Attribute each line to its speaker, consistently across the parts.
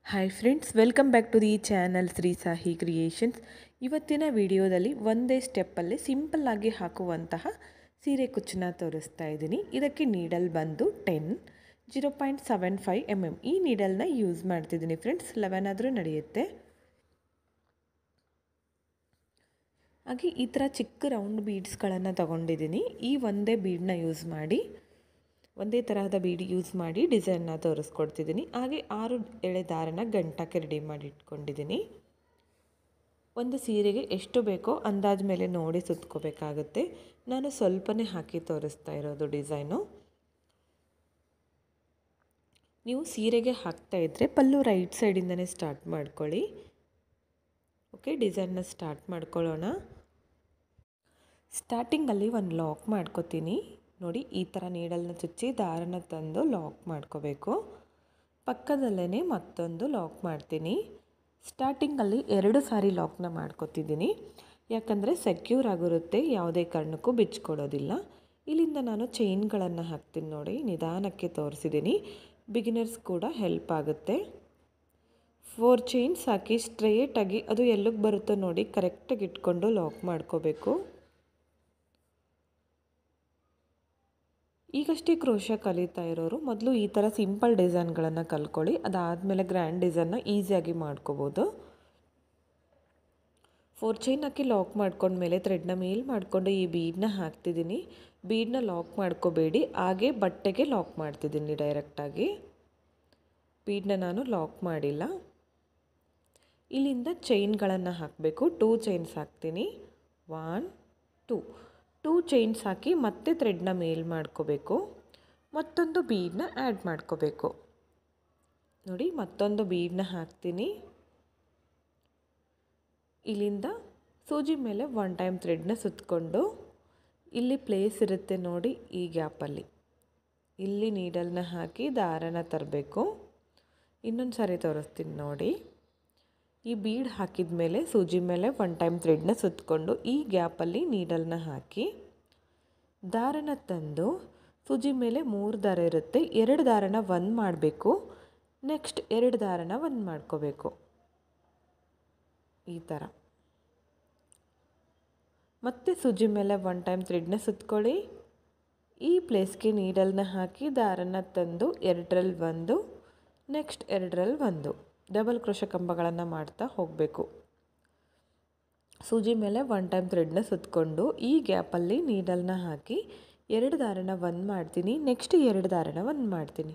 Speaker 1: Hi friends, welcome back to the channel Shri Sahi creations. ಇವತ್ತಿನ ವಿಡಿಯೋದಲ್ಲಿ ಒಂದೇ ಸ್ಟೆಪ್ಪಲ್ಲಿ ಸಿಂಪಲ್ಲಾಗಿ ಹಾಕುವಂತಹ ಸೀರೆ ಕುಚ್ಚನ್ನ ತೋರಿಸ್ತಾ ಇದ್ದೀನಿ. ಇದಕ್ಕೆ ನೀಡಲ್ ಬಂದು 0.75 mm ಈ ನೀಡಲ್ನ ಯೂಸ್ ಮಾಡ್ತಿದ್ದೀನಿ ಫ್ರೆಂಡ್ಸ್. 11 ಆದರೂ ನಡೆಯುತ್ತೆ. ಹಾಗೆ ಈ ಥರ ಚಿಕ್ಕ ರೌಂಡ್ ಬೀಡ್ಸ್ಗಳನ್ನು ತಗೊಂಡಿದ್ದೀನಿ. ಈ ಒಂದೇ ಬೀಡನ್ನ ಯೂಸ್ ಮಾಡಿ, ಒಂದೇ ತರಹದ ಬೀಡ್ ಯೂಸ್ ಮಾಡಿ ಡಿಸೈನ್ನ ತೋರಿಸ್ಕೊಡ್ತಿದ್ದೀನಿ. ಹಾಗೆ 6 ಎಳೆ ದಾರನ ಗಂಟಕ್ಕೆ ರೆಡಿ ಮಾಡಿ ಇಟ್ಕೊಂಡಿದ್ದೀನಿ. ಒಂದು ಸೀರೆಗೆ ಎಷ್ಟು ಬೇಕೋ ಅಂದಾಜು ಮೇಲೆ ನೋಡಿ ಸುತ್ಕೋಬೇಕಾಗುತ್ತೆ. ನಾನು ಸ್ವಲ್ಪನೇ ಹಾಕಿ ತೋರಿಸ್ತಾ ಇರೋದು ಡಿಸೈನು. ನೀವು ಸೀರೆಗೆ ಹಾಕ್ತಾ ಇದ್ದರೆ ಪಲ್ಲು ರೈಟ್ ಸೈಡಿಂದನೇ ಸ್ಟಾರ್ಟ್ ಮಾಡ್ಕೊಳ್ಳಿ. ಓಕೆ, ಡಿಸೈನ್ನ ಸ್ಟಾರ್ಟ್ ಮಾಡ್ಕೊಳ್ಳೋಣ. ಸ್ಟಾರ್ಟಿಂಗಲ್ಲಿ ಒಂದು ಲಾಕ್ ಮಾಡ್ಕೋತೀನಿ. ನೋಡಿ, ಈ ಥರ ನೀಡಲ್ನ ಚುಚ್ಚಿ ದಾರನ ತಂದು ಲಾಕ್ ಮಾಡ್ಕೋಬೇಕು. ಪಕ್ಕದಲ್ಲೇ ಮತ್ತೊಂದು ಲಾಕ್ ಮಾಡ್ತೀನಿ. ಸ್ಟಾರ್ಟಿಂಗಲ್ಲಿ 2 ಸಾರಿ ಲಾಕ್ನ ಮಾಡ್ಕೋತಿದ್ದೀನಿ, ಯಾಕಂದರೆ ಸೆಕ್ಯೂರ್ ಆಗಿರುತ್ತೆ, ಯಾವುದೇ ಕಾರಣಕ್ಕೂ ಬಿಚ್ಕೊಡೋದಿಲ್ಲ. ಇಲ್ಲಿಂದ ನಾನು ಚೈನ್ಗಳನ್ನು ಹಾಕ್ತೀನಿ. ನೋಡಿ, ನಿಧಾನಕ್ಕೆ ತೋರಿಸಿದ್ದೀನಿ, ಬಿಗಿನರ್ಸ್ ಕೂಡ ಹೆಲ್ಪ್ ಆಗುತ್ತೆ. 4 ಚೈನ್ಸ್ ಹಾಕಿ ಸ್ಟ್ರೇಟಾಗಿ ಅದು ಎಲ್ಲಿಗೆ ಬರುತ್ತೋ ನೋಡಿ ಕರೆಕ್ಟಾಗಿ ಇಟ್ಕೊಂಡು ಲಾಕ್ ಮಾಡ್ಕೋಬೇಕು. ಈಗಷ್ಟೇ ಕ್ರೋಶ ಕಲಿತಾ ಇರೋರು ಮೊದಲು ಈ ಥರ ಸಿಂಪಲ್ ಡಿಸೈನ್ಗಳನ್ನು ಕಲ್ತ್ಕೊಳ್ಳಿ. ಅದಾದಮೇಲೆ ಗ್ರ್ಯಾಂಡ್ ಡಿಸೈನ್ನ ಈಸಿಯಾಗಿ ಮಾಡ್ಕೋಬೋದು. 4 ಚೈನ್ ಹಾಕಿ ಲಾಕ್ ಮಾಡ್ಕೊಂಡ್ಮೇಲೆ ಥ್ರೆಡ್ನ ಮೇಲ್ ಮಾಡಿಕೊಂಡು ಈ ಬೀಡನ್ನ ಹಾಕ್ತಿದ್ದೀನಿ. ಬೀಡನ್ನ ಲಾಕ್ ಮಾಡ್ಕೋಬೇಡಿ, ಹಾಗೆ ಬಟ್ಟೆಗೆ ಲಾಕ್ ಮಾಡ್ತಿದ್ದೀನಿ ಡೈರೆಕ್ಟಾಗಿ. ಬೀಡನ್ನ ನಾನು ಲಾಕ್ ಮಾಡಿಲ್ಲ. ಇಲ್ಲಿಂದ ಚೈನ್ಗಳನ್ನು ಹಾಕಬೇಕು. 2 ಚೈನ್ಸ್ ಹಾಕ್ತೀನಿ. 1 2 ಚೈನ್ಸ್ ಹಾಕಿ ಮತ್ತೆ ಥ್ರೆಡ್ನ ಮೇಲ್ ಮಾಡ್ಕೋಬೇಕು. ಮತ್ತೊಂದು ಬೀಡನ್ನ ಆ್ಯಡ್ ಮಾಡ್ಕೋಬೇಕು. ನೋಡಿ, ಮತ್ತೊಂದು ಬೀಡನ್ನ ಹಾಕ್ತೀನಿ. ಇಲ್ಲಿಂದ ಸೂಜಿ ಮೇಲೆ 1 ಟೈಮ್ ಥ್ರೆಡ್ನ ಸುತ್ತಕೊಂಡು ಇಲ್ಲಿ ಪ್ಲೇಸ್ ಇರುತ್ತೆ ನೋಡಿ, ಈ ಗ್ಯಾಪಲ್ಲಿ ಇಲ್ಲಿ ನೀಡಲ್ನ ಹಾಕಿ ದಾರನ ತರಬೇಕು. ಇನ್ನೊಂದು ಸಾರಿ ತೋರಿಸ್ತೀನಿ ನೋಡಿ. ಈ ಬೀಡ್ ಹಾಕಿದ ಮೇಲೆ ಸೂಜಿ ಮೇಲೆ 1 ಟೈಮ್ ಥ್ರೆಡ್ನ ಸುತ್ತಕೊಂಡು ಈ ಗ್ಯಾಪಲ್ಲಿ ನೀಡಲ್ನ ಹಾಕಿ ದಾರನ ತಂದು ಸೂಜಿ ಮೇಲೆ 3 ದಾರ ಇರುತ್ತೆ, 2 ದಾರನ 1 ಮಾಡಬೇಕು. ನೆಕ್ಸ್ಟ್ 2 ದಾರನ 1 ಮಾಡ್ಕೋಬೇಕು. ಈ ಥರ ಮತ್ತೆ ಸೂಜಿ ಮೇಲೆ 1 ಟೈಮ್ ಥ್ರೆಡ್ನ ಸುತ್ತಕೊಳ್ಳಿ. ಈ ಪ್ಲೇಸ್ಗೆ ನೀಡಲ್ನ ಹಾಕಿ ದಾರನ ತಂದು 2ರಲ್ಲಿ 1, ನೆಕ್ಸ್ಟ್ 2ರಲ್ಲಿ 1 ಡಬಲ್ ಕ್ರೋಶ ಕಂಬಗಳನ್ನು ಮಾಡ್ತಾ ಹೋಗಬೇಕು. ಸೂಜಿ ಮೇಲೆ 1 ಟೈಮ್ ಥ್ರೆಡ್ನ ಸುತ್ತಕೊಂಡು ಈ ಗ್ಯಾಪಲ್ಲಿ ನೀಡಲ್ನ ಹಾಕಿ 2 ದಾರನ 1 ಮಾಡ್ತೀನಿ. ನೆಕ್ಸ್ಟ್ 2 ದಾರನ 1 ಮಾಡ್ತೀನಿ.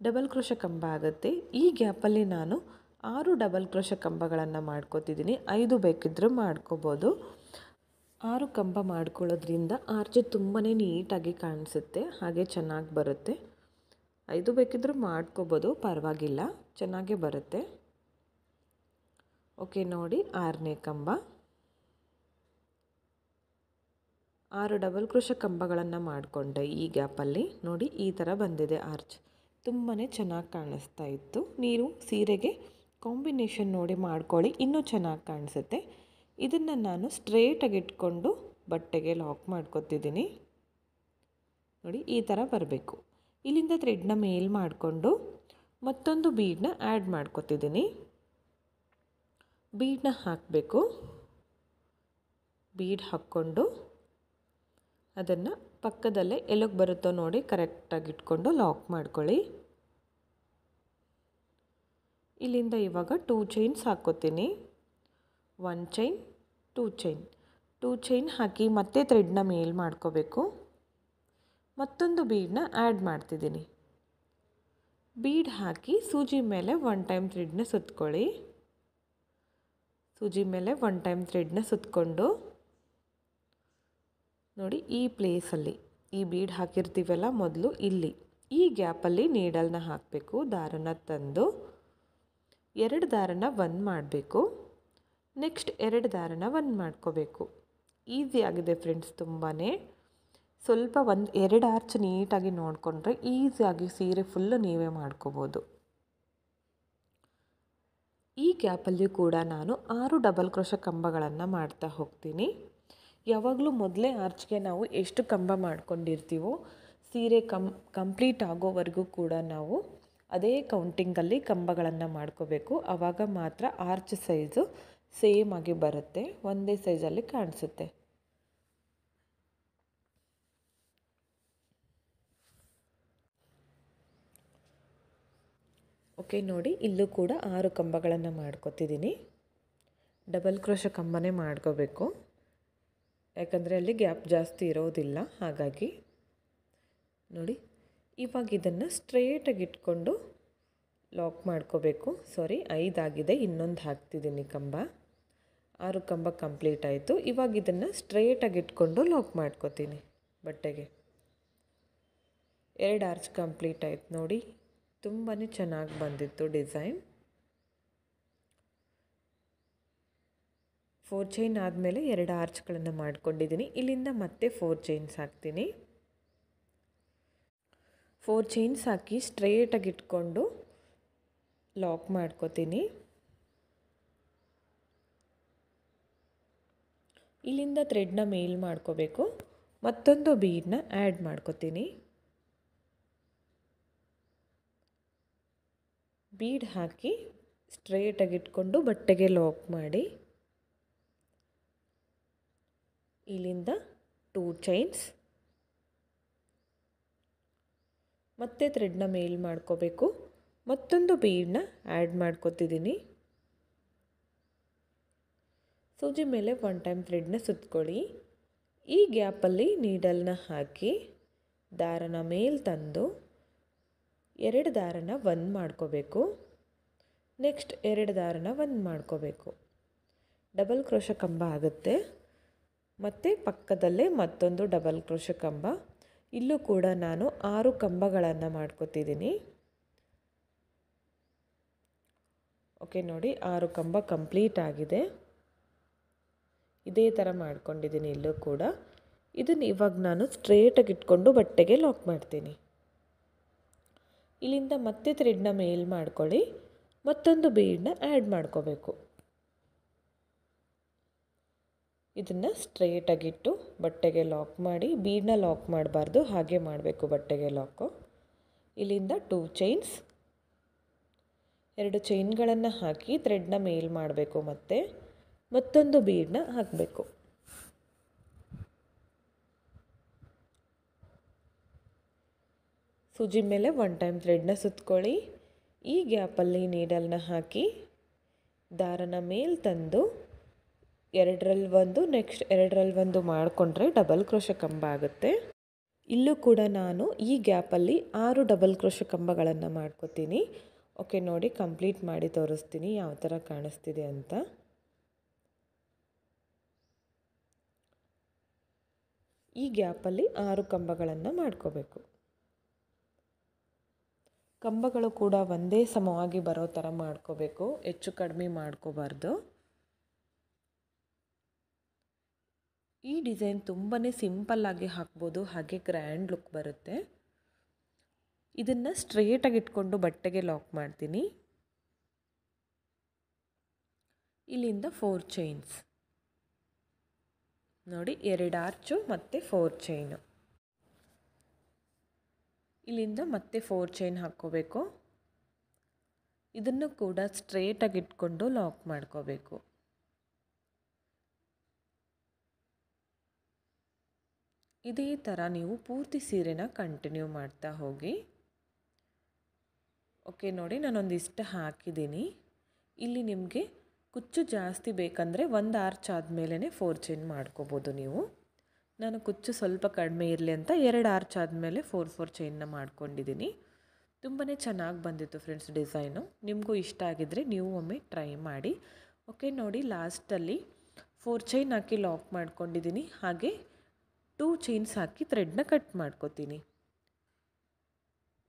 Speaker 1: ಡಬಲ್ ಕ್ರೋಶ ಕಂಬ ಆಗುತ್ತೆ. ಈ ಗ್ಯಾಪಲ್ಲಿ ನಾನು 6 ಡಬಲ್ ಕ್ರೋಶ ಕಂಬಗಳನ್ನು ಮಾಡ್ಕೋತಿದ್ದೀನಿ. 5 ಬೇಕಿದ್ದರೂ ಮಾಡ್ಕೋಬೋದು. 6 ಕಂಬ ಮಾಡ್ಕೊಳ್ಳೋದ್ರಿಂದ ಆರ್ಚ್ ತುಂಬಾ ನೀಟಾಗಿ ಕಾಣಿಸುತ್ತೆ, ಹಾಗೆ ಚೆನ್ನಾಗಿ ಬರುತ್ತೆ. 5 ಬೇಕಿದ್ದರೂ ಮಾಡ್ಕೋಬೋದು, ಪರವಾಗಿಲ್ಲ, ಚೆನ್ನಾಗೇ ಬರುತ್ತೆ. ಓಕೆ, ನೋಡಿ 6ನೇ ಕಂಬ. 6 ಡಬಲ್ ಕ್ರೋಶ ಕಂಬಗಳನ್ನು ಮಾಡಿಕೊಂಡೆ. ಈ ಗ್ಯಾಪಲ್ಲಿ ನೋಡಿ ಈ ಥರ ಬಂದಿದೆ ಆರ್ಚ್, ತುಂಬಾ ಚೆನ್ನಾಗಿ ಕಾಣಿಸ್ತಾ ಇತ್ತು. ನೀವು ಸೀರೆಗೆ ಕಾಂಬಿನೇಷನ್ ನೋಡಿ ಮಾಡ್ಕೊಳ್ಳಿ, ಇನ್ನೂ ಚೆನ್ನಾಗಿ ಕಾಣಿಸುತ್ತೆ. ಇದನ್ನು ನಾನು ಸ್ಟ್ರೇಟಾಗಿ ಇಟ್ಕೊಂಡು ಬಟ್ಟೆಗೆ ಲಾಕ್ ಮಾಡ್ಕೊತಿದ್ದೀನಿ. ನೋಡಿ, ಈ ಥರ ಬರಬೇಕು. ಇಲ್ಲಿಂದ ಥ್ರೆಡ್ನ ಮೇಲ್ ಮಾಡಿಕೊಂಡು ಮತ್ತೊಂದು ಬೀಡನ್ನ ಆ್ಯಡ್ ಮಾಡ್ಕೊತಿದ್ದೀನಿ. ಬೀಡನ್ನ ಹಾಕಬೇಕು. ಬೀಡ್ ಹಾಕ್ಕೊಂಡು ಅದನ್ನು ಪಕ್ಕದಲ್ಲೇ ಎಲ್ಲಿಗೆ ಬರುತ್ತೋ ನೋಡಿ ಕರೆಕ್ಟಾಗಿ ಇಟ್ಕೊಂಡು ಲಾಕ್ ಮಾಡ್ಕೊಳ್ಳಿ. ಇಲ್ಲಿಂದ ಇವಾಗ 2 ಚೈನ್ಸ್ ಹಾಕ್ಕೋತೀನಿ. 1 ಚೈನ್, 2 ಚೈನ್ ಹಾಕಿ ಮತ್ತೆ ಥ್ರೆಡ್ನ ಮೇಲ್ ಮಾಡ್ಕೋಬೇಕು. ಮತ್ತೊಂದು ಬೀಡನ್ನ ಆ್ಯಡ್ ಮಾಡ್ತಿದ್ದೀನಿ. ಬೀಡ್ ಹಾಕಿ ಸೂಜಿ ಮೇಲೆ 1 ಟೈಮ್ ಥ್ರೆಡ್ನ ಸುತ್ತಕೊಳ್ಳಿ. ಸೂಜಿ ಮೇಲೆ 1 ಟೈಮ್ ಥ್ರೆಡ್ನ ಸುತ್ತಕೊಂಡು ನೋಡಿ ಈ ಪ್ಲೇಸಲ್ಲಿ ಈ ಬೀಡ್ ಹಾಕಿರ್ತೀವಲ್ಲ ಮೊದಲು, ಇಲ್ಲಿ ಈ ಗ್ಯಾಪಲ್ಲಿ ನೀಡಲ್ನ ಹಾಕಬೇಕು. ದಾರನ ತಂದು 2 ದಾರನ 1 ಮಾಡಬೇಕು. ನೆಕ್ಸ್ಟ್ 2 ದಾರನ 1 ಮಾಡ್ಕೋಬೇಕು. ಈಸಿ ಆಗಿದೆ ಫ್ರೆಂಡ್ಸ್, ತುಂಬಾ ಸ್ವಲ್ಪ 1-2 ಆರ್ಚ್ ನೀಟಾಗಿ ನೋಡಿಕೊಂಡ್ರೆ ಈಸಿಯಾಗಿ ಸೀರೆ ಫುಲ್ಲು ನೀವೇ ಮಾಡ್ಕೋಬೋದು. ಈ ಗ್ಯಾಪಲ್ಲಿ ಕೂಡ ನಾನು 6 ಡಬಲ್ ಕ್ರೋಶ ಕಂಬಗಳನ್ನು ಮಾಡ್ತಾ ಹೋಗ್ತೀನಿ. ಯಾವಾಗಲೂ ಮೊದಲೇ ಆರ್ಚ್ಗೆ ನಾವು ಎಷ್ಟು ಕಂಬ ಮಾಡ್ಕೊಂಡಿರ್ತೀವೋ ಸೀರೆ ಕಂಪ್ಲೀಟ್ ಆಗೋವರೆಗೂ ಕೂಡ ನಾವು ಅದೇ ಕೌಂಟಿಂಗಲ್ಲಿ ಕಂಬಗಳನ್ನು ಮಾಡ್ಕೋಬೇಕು. ಆವಾಗ ಮಾತ್ರ ಆರ್ಚ್ ಸೈಜು ಸೇಮ್ ಆಗಿ ಬರುತ್ತೆ, ಒಂದೇ ಸೈಜಲ್ಲಿ ಕಾಣಿಸುತ್ತೆ. ಓಕೆ ನೋಡಿ, ಇಲ್ಲೂ ಕೂಡ 6 ಕಂಬಗಳನ್ನು ಮಾಡ್ಕೊತಿದ್ದೀನಿ. ಡಬಲ್ ಕ್ರೋಶೆ ಕಂಬನೇ ಮಾಡ್ಕೋಬೇಕು, ಯಾಕಂದರೆ ಅಲ್ಲಿ ಗ್ಯಾಪ್ ಜಾಸ್ತಿ ಇರೋದಿಲ್ಲ. ಹಾಗಾಗಿ ನೋಡಿ, ಇವಾಗ ಇದನ್ನು ಸ್ಟ್ರೇಟಾಗಿ ಇಟ್ಕೊಂಡು ಲಾಕ್ ಮಾಡ್ಕೋಬೇಕು. ಸಾರಿ, 5 ಆಗಿದೆ, ಇನ್ನೊಂದು ಹಾಕ್ತಿದ್ದೀನಿ ಕಂಬ. 6 ಕಂಬ ಕಂಪ್ಲೀಟ್ ಆಯಿತು. ಇವಾಗ ಇದನ್ನು ಸ್ಟ್ರೇಟಾಗಿ ಇಟ್ಕೊಂಡು ಲಾಕ್ ಮಾಡ್ಕೋತೀನಿ ಬಟ್ಟೆಗೆ. 2 ಆರ್ಚ್ ಕಂಪ್ಲೀಟ್ ಆಯ್ತು ನೋಡಿ, ತುಂಬಾ ಚೆನ್ನಾಗಿ ಬಂದಿತ್ತು ಡಿಸೈನ್. 4 ಚೈನ್ ಆದಮೇಲೆ 2 ಆರ್ಚ್ಗಳನ್ನು ಮಾಡ್ಕೊಂಡಿದ್ದೀನಿ. ಇಲ್ಲಿಂದ ಮತ್ತೆ 4 ಚೈನ್ಸ್ ಹಾಕ್ತೀನಿ. 4 ಚೈನ್ಸ್ ಹಾಕಿ ಸ್ಟ್ರೇಟಾಗಿ ಇಟ್ಕೊಂಡು ಲಾಕ್ ಮಾಡ್ಕೋತೀನಿ. ಇಲ್ಲಿಂದ ಥ್ರೆಡ್ನ ಮೇಲ್ ಮಾಡ್ಕೋಬೇಕು. ಮತ್ತೊಂದು ಬೀಡನ್ನ ಆ್ಯಡ್ ಮಾಡ್ಕೋತೀನಿ. ಬೀಡ್ ಹಾಕಿ ಸ್ಟ್ರೇಟಾಗಿ ಇಟ್ಕೊಂಡು ಬಟ್ಟೆಗೆ ಲಾಕ್ ಮಾಡಿ, ಇಲ್ಲಿಂದ 2 ಚೈನ್ಸ್, ಮತ್ತೆ ಥ್ರೆಡ್ನ ಮೇಲ್ ಮಾಡ್ಕೋಬೇಕು. ಮತ್ತೊಂದು ಬೀಡನ್ನ ಆ್ಯಡ್ ಮಾಡ್ಕೋತಿದ್ದೀನಿ. ಸೂಜಿ ಮೇಲೆ 1 ಟೈಮ್ ಥ್ರೆಡ್ನ ಸುತ್ಕೊಳ್ಳಿ. ಈ ಗ್ಯಾಪಲ್ಲಿ ನೀಡಲ್ನ ಹಾಕಿ ದಾರನ ಮೇಲೆ ತಂದು 2 ದಾರನ 1 ಮಾಡ್ಕೋಬೇಕು. ನೆಕ್ಸ್ಟ್ 2 ದಾರನ 1 ಮಾಡ್ಕೋಬೇಕು. ಡಬಲ್ ಕ್ರೋಶೆ ಕಂಬ ಆಗುತ್ತೆ. ಮತ್ತು ಪಕ್ಕದಲ್ಲೇ ಮತ್ತೊಂದು ಡಬಲ್ ಕ್ರೋಶೆ ಕಂಬ. ಇಲ್ಲೂ ಕೂಡ ನಾನು 6 ಕಂಬಗಳನ್ನು ಮಾಡ್ಕೋತಿದ್ದೀನಿ. ಓಕೆ ನೋಡಿ, 6 ಕಂಬ ಕಂಪ್ಲೀಟ್ ಆಗಿದೆ. ಇದೇ ಥರ ಮಾಡ್ಕೊಂಡಿದ್ದೀನಿ ಇಲ್ಲೂ ಕೂಡ. ಇದನ್ನು ಇವಾಗ ನಾನು ಸ್ಟ್ರೇಟಾಗಿ ಇಟ್ಕೊಂಡು ಬಟ್ಟೆಗೆ ಲಾಕ್ ಮಾಡ್ತೀನಿ. ಇಲ್ಲಿಂದ ಮತ್ತೆ ಥ್ರೆಡ್ನ ಮೇಲ್ ಮಾಡ್ಕೊಳ್ಳಿ. ಮತ್ತೊಂದು ಬೀಡನ್ನ ಆ್ಯಡ್ ಮಾಡ್ಕೋಬೇಕು. ಇದನ್ನು ಸ್ಟ್ರೇಟಾಗಿಟ್ಟು ಬಟ್ಟೆಗೆ ಲಾಕ್ ಮಾಡಿ, ಬೀಡನ್ನ ಲಾಕ್ ಮಾಡಬಾರ್ದು, ಹಾಗೆ ಮಾಡಬೇಕು ಬಟ್ಟೆಗೆ ಲಾಕು. ಇಲ್ಲಿಂದ 2 ಚೈನ್ಸ್, 2 ಚೈನ್ಗಳನ್ನು ಹಾಕಿ ಥ್ರೆಡ್ನ ಮೇಲ್ ಮಾಡಬೇಕು. ಮತ್ತೊಂದು ಬೀಡನ್ನ ಹಾಕಬೇಕು. ಸೂಜಿ ಮೇಲೆ 1 ಟೈಮ್ ಥ್ರೆಡ್ನ ಸುತ್ಕೊಳ್ಳಿ. ಈ ಗ್ಯಾಪಲ್ಲಿ ನೀಡಲ್ನ ಹಾಕಿ ದಾರನ ಮೇಲೆ ತಂದು 2ರಲ್ಲಿ 1, ನೆಕ್ಸ್ಟ್ 2ರಲ್ಲಿ 1 ಮಾಡಿಕೊಂಡ್ರೆ ಡಬಲ್ ಕ್ರೋಶೆ ಕಂಬ ಆಗುತ್ತೆ. ಇಲ್ಲೂ ಕೂಡ ನಾನು ಈ ಗ್ಯಾಪಲ್ಲಿ 6 ಡಬಲ್ ಕ್ರೋಶೆ ಕಂಬಗಳನ್ನು ಮಾಡ್ಕೋತೀನಿ. ಓಕೆ ನೋಡಿ, ಕಂಪ್ಲೀಟ್ ಮಾಡಿ ತೋರಿಸ್ತೀನಿ ಯಾವ ಥರ ಕಾಣಿಸ್ತಿದೆ ಅಂತ. ಈ ಗ್ಯಾಪಲ್ಲಿ 6 ಕಂಬಗಳನ್ನು ಮಾಡ್ಕೋಬೇಕು. ಕಂಬಗಳು ಕೂಡ ಒಂದೇ ಸಮವಾಗಿ ಬರೋ ಥರ ಮಾಡ್ಕೋಬೇಕು, ಹೆಚ್ಚು ಕಡಿಮೆ ಮಾಡ್ಕೋಬಾರ್ದು. ಈ ಡಿಸೈನ್ ತುಂಬಾ ಸಿಂಪಲ್ಲಾಗಿ ಹಾಕ್ಬೋದು, ಹಾಗೆ ಗ್ರ್ಯಾಂಡ್ ಲುಕ್ ಬರುತ್ತೆ. ಇದನ್ನು ಸ್ಟ್ರೇಟಾಗಿ ಇಟ್ಕೊಂಡು ಬಟ್ಟೆಗೆ ಲಾಕ್ ಮಾಡ್ತೀನಿ. ಇಲ್ಲಿಂದ 4 ಚೈನ್ಸ್ ನೋಡಿ, 2 ಆರ್ಚು ಮತ್ತು 4 ಚೈನು. ಇಲ್ಲಿಂದ ಮತ್ತೆ 4 ಚೈನ್ ಹಾಕ್ಕೋಬೇಕು. ಇದನ್ನು ಕೂಡ ಸ್ಟ್ರೇಟಾಗಿ ಇಟ್ಕೊಂಡು ಲಾಕ್ ಮಾಡ್ಕೋಬೇಕು. ಇದೇ ಥರ ನೀವು ಪೂರ್ತಿ ಸೀರೆನ ಕಂಟಿನ್ಯೂ ಮಾಡ್ತಾ ಹೋಗಿ. ಓಕೆ ನೋಡಿ, ನಾನೊಂದಿಷ್ಟು ಹಾಕಿದ್ದೀನಿ. ಇಲ್ಲಿ ನಿಮಗೆ ಕುಚ್ಚು ಜಾಸ್ತಿ ಬೇಕಂದರೆ 1 ಆರ್ಚ್ ಆದಮೇಲೆ 4 ಚೈನ್ ಮಾಡ್ಕೋಬೋದು ನೀವು. ನಾನು ಕುಚ್ಚು ಸ್ವಲ್ಪ ಕಡಿಮೆ ಇರಲಿ ಅಂತ 2 ಆರ್ಚ್ ಆದಮೇಲೆ 4 ಚೈನ್ನ ಮಾಡ್ಕೊಂಡಿದ್ದೀನಿ. ತುಂಬಾ ಚೆನ್ನಾಗಿ ಬಂದಿತ್ತು ಫ್ರೆಂಡ್ಸ್ ಡಿಸೈನು. ನಿಮಗೂ ಇಷ್ಟ ಆಗಿದ್ದರೆ ನೀವು ಒಮ್ಮೆ ಟ್ರೈ ಮಾಡಿ. ಓಕೆ ನೋಡಿ, ಲಾಸ್ಟಲ್ಲಿ 4 ಚೈನ್ ಹಾಕಿ ಲಾಕ್ ಮಾಡ್ಕೊಂಡಿದ್ದೀನಿ. ಹಾಗೆ 2 ಚೈನ್ಸ್ ಹಾಕಿ ಥ್ರೆಡ್ನ ಕಟ್ ಮಾಡ್ಕೋತೀನಿ.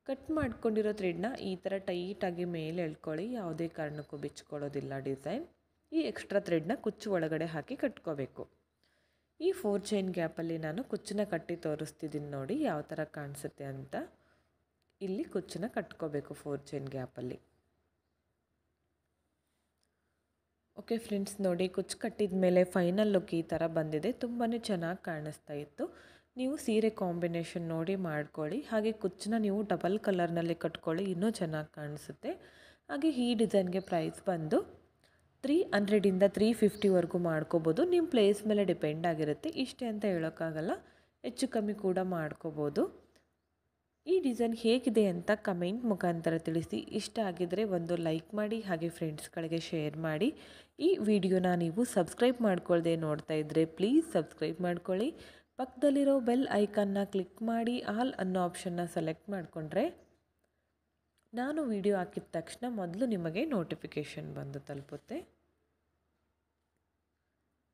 Speaker 1: ಕಟ್ ಮಾಡ್ಕೊಂಡಿರೋ ಥ್ರೆಡ್ನ ಈ ಥರ ಟೈಟಾಗಿ ಮೇಲೆ ಎಳ್ಕೊಳ್ಳಿ, ಯಾವುದೇ ಕಾರಣಕ್ಕೂ ಬಿಚ್ಕೊಳ್ಳೋದಿಲ್ಲ ಡಿಸೈನ್. ಈ ಎಕ್ಸ್ಟ್ರಾ ಥ್ರೆಡ್ನ ಕುಚ್ಚು ಒಳಗಡೆ ಹಾಕಿ ಕಟ್ಕೋಬೇಕು. ಈ 4 ಚೈನ್ ಗ್ಯಾಪಲ್ಲಿ ನಾನು ಕುಚ್ಚನ್ನ ಕಟ್ಟಿ ತೋರಿಸ್ತಿದ್ದೀನಿ ನೋಡಿ ಯಾವ ಥರ ಕಾಣಿಸುತ್ತೆ ಅಂತ. ಇಲ್ಲಿ ಕುಚ್ಚನ್ನ ಕಟ್ಕೋಬೇಕು 4 ಚೈನ್ ಗ್ಯಾಪಲ್ಲಿ. ಓಕೆ ಫ್ರೆಂಡ್ಸ್ ನೋಡಿ, ಕುಚ್ಚು ಕಟ್ಟಿದ ಮೇಲೆ ಫೈನಲ್ ಲುಕ್ ಈ ಥರ ಬಂದಿದೆ. ತುಂಬಾ ಚೆನ್ನಾಗಿ ಕಾಣಿಸ್ತಾ ಇತ್ತು. ನೀವು ಸೀರೆ ಕಾಂಬಿನೇಷನ್ ನೋಡಿ ಮಾಡ್ಕೊಳ್ಳಿ. ಹಾಗೆ ಕುಚ್ಚನ್ನ ನೀವು ಡಬಲ್ ಕಲರ್ನಲ್ಲಿ ಕಟ್ಕೊಳ್ಳಿ, ಇನ್ನೂ ಚೆನ್ನಾಗಿ ಕಾಣಿಸುತ್ತೆ. ಹಾಗೆ ಈ ಡಿಸೈನ್ಗೆ ಪ್ರೈಸ್ ಬಂದು 300ಇಂದ 350ವರೆಗೂ ಮಾಡ್ಕೋಬೋದು. ನಿಮ್ಮ ಪ್ಲೇಸ್ ಮೇಲೆ ಡಿಪೆಂಡ್ ಆಗಿರುತ್ತೆ. ಇಷ್ಟೇ ಅಂತ ಹೇಳೋಕ್ಕಾಗಲ್ಲ, ಹೆಚ್ಚು ಕಮ್ಮಿ ಕೂಡ ಮಾಡ್ಕೋಬೋದು. ಈ ಡಿಸೈನ್ ಹೇಗಿದೆ ಅಂತ ಕಮೆಂಟ್ ಮುಖಾಂತರ ತಿಳಿಸಿ. ಇಷ್ಟ ಆಗಿದರೆ ಒಂದು ಲೈಕ್ ಮಾಡಿ, ಹಾಗೆ ಫ್ರೆಂಡ್ಸ್ಗಳಿಗೆ ಶೇರ್ ಮಾಡಿ. ಈ ವಿಡಿಯೋನ ನೀವು ಸಬ್ಸ್ಕ್ರೈಬ್ ಮಾಡ್ಕೊಳ್ಳದೆ ನೋಡ್ತಾ ಇದ್ದರೆ ಪ್ಲೀಸ್ ಸಬ್ಸ್ಕ್ರೈಬ್ ಮಾಡ್ಕೊಳ್ಳಿ. ಪಕ್ಕದಲ್ಲಿರೋ ಬೆಲ್ ಐಕನ್ನ ಕ್ಲಿಕ್ ಮಾಡಿ ಆಲ್ ಅನ್ನೋ ಆಪ್ಷನ್ನ ಸೆಲೆಕ್ಟ್ ಮಾಡಿಕೊಂಡ್ರೆ ನಾನು ವಿಡಿಯೋ ಹಾಕಿದ ತಕ್ಷಣ ಮೊದಲು ನಿಮಗೆ ನೋಟಿಫಿಕೇಷನ್ ಬಂದು ತಲುಪುತ್ತೆ.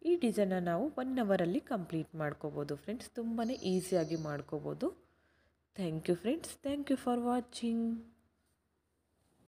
Speaker 1: ಈ ಡಿಸೈನ್ನ ನಾವು 1 ಅವರಲ್ಲಿ ಕಂಪ್ಲೀಟ್ ಮಾಡ್ಕೋಬೋದು ಫ್ರೆಂಡ್ಸ್. ತುಂಬಾ ಈಸಿಯಾಗಿ ಮಾಡ್ಕೋಬೋದು. Thank you friends. Thank you for watching.